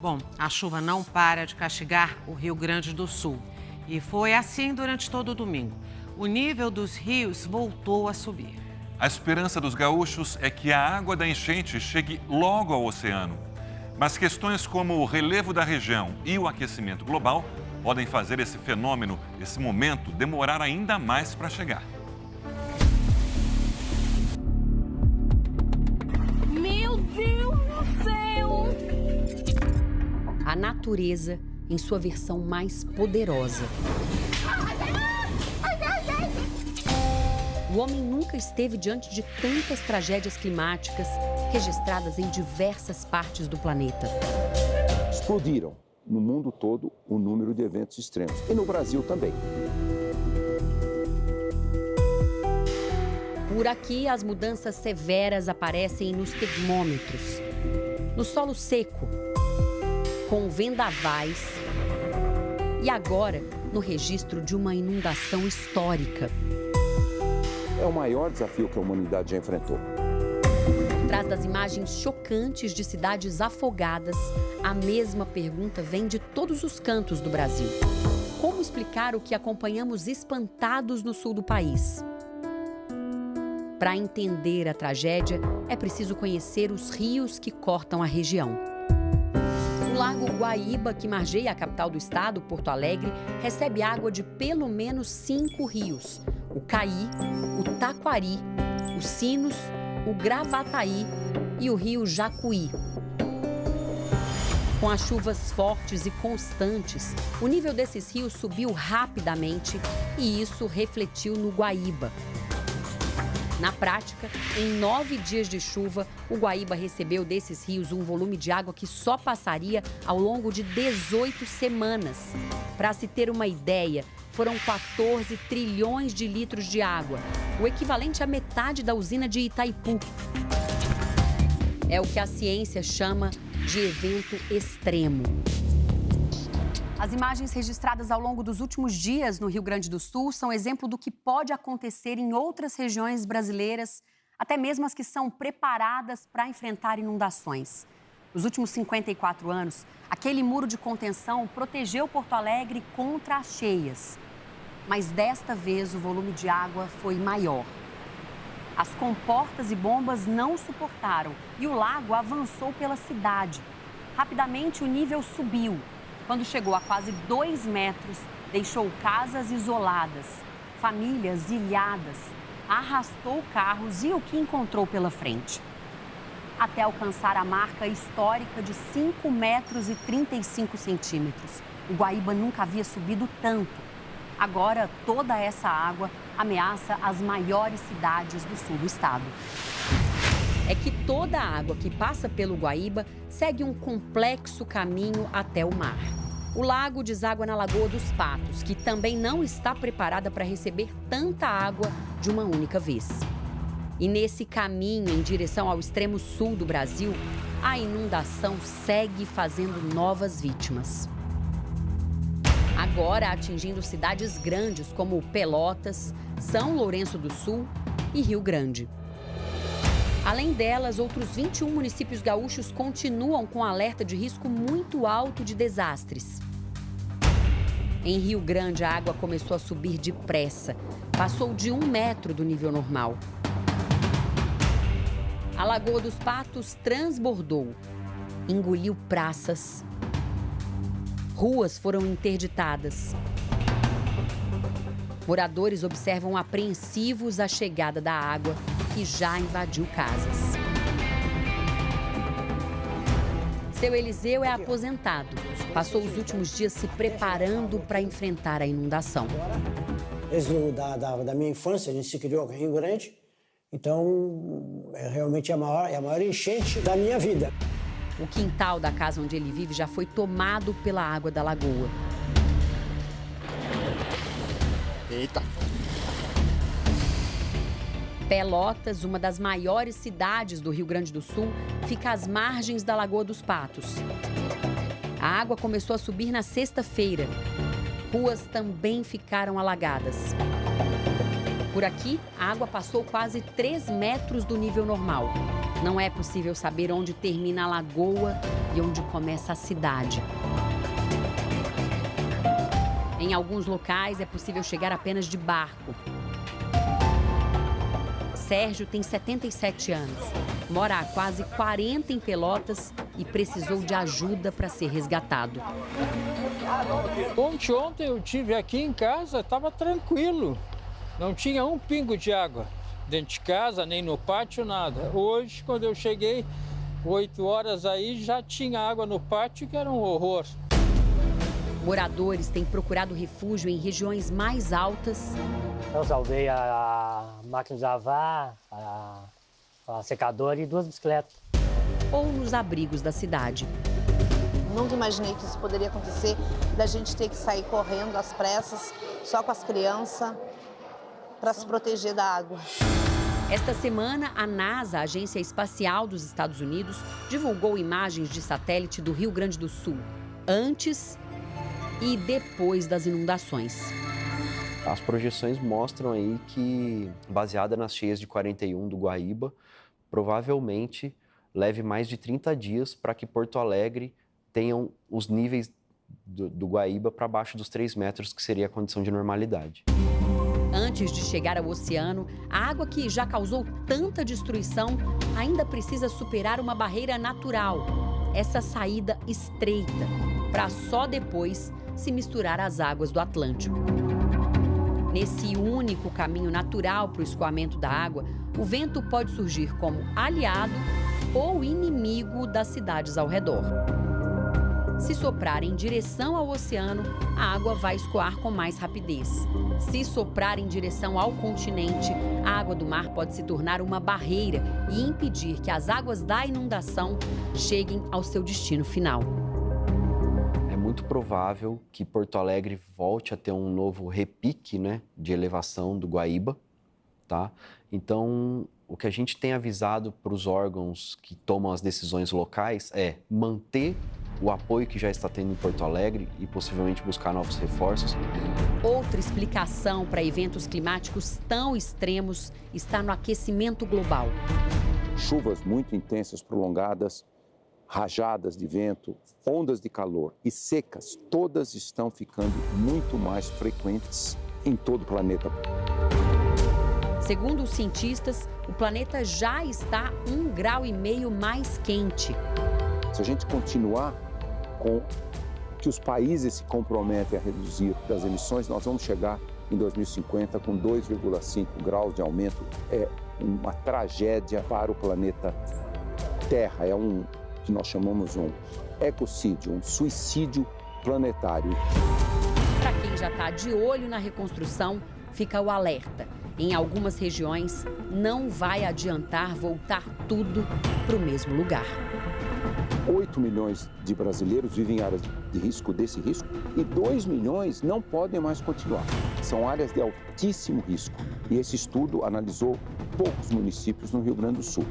Bom, a chuva não para de castigar o Rio Grande do Sul. E foi assim durante todo o domingo. O nível dos rios voltou a subir. A esperança dos gaúchos é que a água da enchente chegue logo ao oceano. Mas questões como o relevo da região e o aquecimento global podem fazer esse fenômeno, esse momento, demorar ainda mais para chegar. Meu Deus do céu! A natureza em sua versão mais poderosa. O homem nunca esteve diante de tantas tragédias climáticas registradas em diversas partes do planeta. Explodiram no mundo todo o número de eventos extremos e no Brasil também. Por aqui, as mudanças severas aparecem nos termômetros, no solo seco, com vendavais e agora no registro de uma inundação histórica. É o maior desafio que a humanidade já enfrentou. Atrás das imagens chocantes de cidades afogadas, a mesma pergunta vem de todos os cantos do Brasil. Como explicar o que acompanhamos espantados no sul do país? Para entender a tragédia, é preciso conhecer os rios que cortam a região. O Lago Guaíba, que margeia a capital do estado, Porto Alegre, recebe água de pelo menos 5 rios: o Caí, o Taquari, o Sinos, o Gravataí e o rio Jacuí. Com as chuvas fortes e constantes, o nível desses rios subiu rapidamente e isso refletiu no Guaíba. Na prática, em 9 dias de chuva, o Guaíba recebeu desses rios um volume de água que só passaria ao longo de 18 semanas. Para se ter uma ideia, foram 14 trilhões de litros de água, o equivalente à metade da usina de Itaipu. É o que a ciência chama de evento extremo. As imagens registradas ao longo dos últimos dias no Rio Grande do Sul são exemplo do que pode acontecer em outras regiões brasileiras, até mesmo as que são preparadas para enfrentar inundações. Nos últimos 54 anos, aquele muro de contenção protegeu Porto Alegre contra as cheias. Mas desta vez o volume de água foi maior. As comportas e bombas não suportaram e o lago avançou pela cidade. Rapidamente o nível subiu. Quando chegou a quase 2 metros, deixou casas isoladas, famílias ilhadas, arrastou carros e o que encontrou pela frente. Até alcançar a marca histórica de 5 metros e 35 centímetros. O Guaíba nunca havia subido tanto. Agora, toda essa água ameaça as maiores cidades do sul do estado. É que toda a água que passa pelo Guaíba segue um complexo caminho até o mar. O lago deságua na Lagoa dos Patos, que também não está preparada para receber tanta água de uma única vez. E nesse caminho em direção ao extremo sul do Brasil, a inundação segue fazendo novas vítimas. Agora atingindo cidades grandes como Pelotas, São Lourenço do Sul e Rio Grande. Além delas, outros 21 municípios gaúchos continuam com alerta de risco muito alto de desastres. Em Rio Grande, a água começou a subir depressa. Passou de 1 metro do nível normal. A Lagoa dos Patos transbordou. Engoliu praças. Ruas foram interditadas. Moradores observam apreensivos a chegada da água, que já invadiu casas. Seu Eliseu é aposentado. Passou os últimos dias se preparando para enfrentar a inundação. Desde da minha infância, a gente se criou aqui em Rio Grande. Então, é realmente a maior enchente da minha vida. O quintal da casa onde ele vive já foi tomado pela água da lagoa. Eita! Pelotas, uma das maiores cidades do Rio Grande do Sul, fica às margens da Lagoa dos Patos. A água começou a subir na sexta-feira. Ruas também ficaram alagadas. Por aqui, a água passou quase 3 metros do nível normal. Não é possível saber onde termina a lagoa e onde começa a cidade. Em alguns locais é possível chegar apenas de barco. Sérgio tem 77 anos, mora há quase 40 em Pelotas e precisou de ajuda para ser resgatado. Ontem eu estive aqui em casa, estava tranquilo. Não tinha um pingo de água dentro de casa, nem no pátio, nada. Hoje, quando eu cheguei, 8 horas aí, já tinha água no pátio, que era um horror. Moradores têm procurado refúgio em regiões mais altas. Eu salvei a máquina de lavar, a secadora e 2 bicicletas. Ou nos abrigos da cidade. Nunca imaginei que isso poderia acontecer, da gente ter que sair correndo às pressas, só com as crianças, para se proteger da água. Esta semana, a NASA, a Agência Espacial dos Estados Unidos, divulgou imagens de satélite do Rio Grande do Sul, antes e depois das inundações. As projeções mostram aí que, baseada nas cheias de 41 do Guaíba, provavelmente leve mais de 30 dias para que Porto Alegre tenham os níveis do Guaíba para baixo dos 3 metros, que seria a condição de normalidade. Antes de chegar ao oceano, a água que já causou tanta destruição ainda precisa superar uma barreira natural, essa saída estreita, para só depois se misturar às águas do Atlântico. Nesse único caminho natural para o escoamento da água, o vento pode surgir como aliado ou inimigo das cidades ao redor. Se soprar em direção ao oceano, a água vai escoar com mais rapidez. Se soprar em direção ao continente, a água do mar pode se tornar uma barreira e impedir que as águas da inundação cheguem ao seu destino final. É muito provável que Porto Alegre volte a ter um novo repique, de elevação do Guaíba, tá? Então, o que a gente tem avisado para os órgãos que tomam as decisões locais é manter o apoio que já está tendo em Porto Alegre e possivelmente buscar novos reforços. Outra explicação para eventos climáticos tão extremos está no aquecimento global. Chuvas muito intensas, prolongadas, rajadas de vento, ondas de calor e secas, todas estão ficando muito mais frequentes em todo o planeta. Segundo os cientistas, o planeta já está 1,5 graus mais quente. Se a gente continuar com que os países se comprometem a reduzir as emissões, nós vamos chegar em 2050 com 2,5 graus de aumento. É uma tragédia para o planeta Terra, é que nós chamamos um ecocídio, um suicídio planetário. Para quem já está de olho na reconstrução, fica o alerta. Em algumas regiões, não vai adiantar voltar tudo para o mesmo lugar. 8 milhões de brasileiros vivem em áreas de risco desse risco e 2 milhões não podem mais continuar. São áreas de altíssimo risco. E esse estudo analisou poucos municípios no Rio Grande do Sul.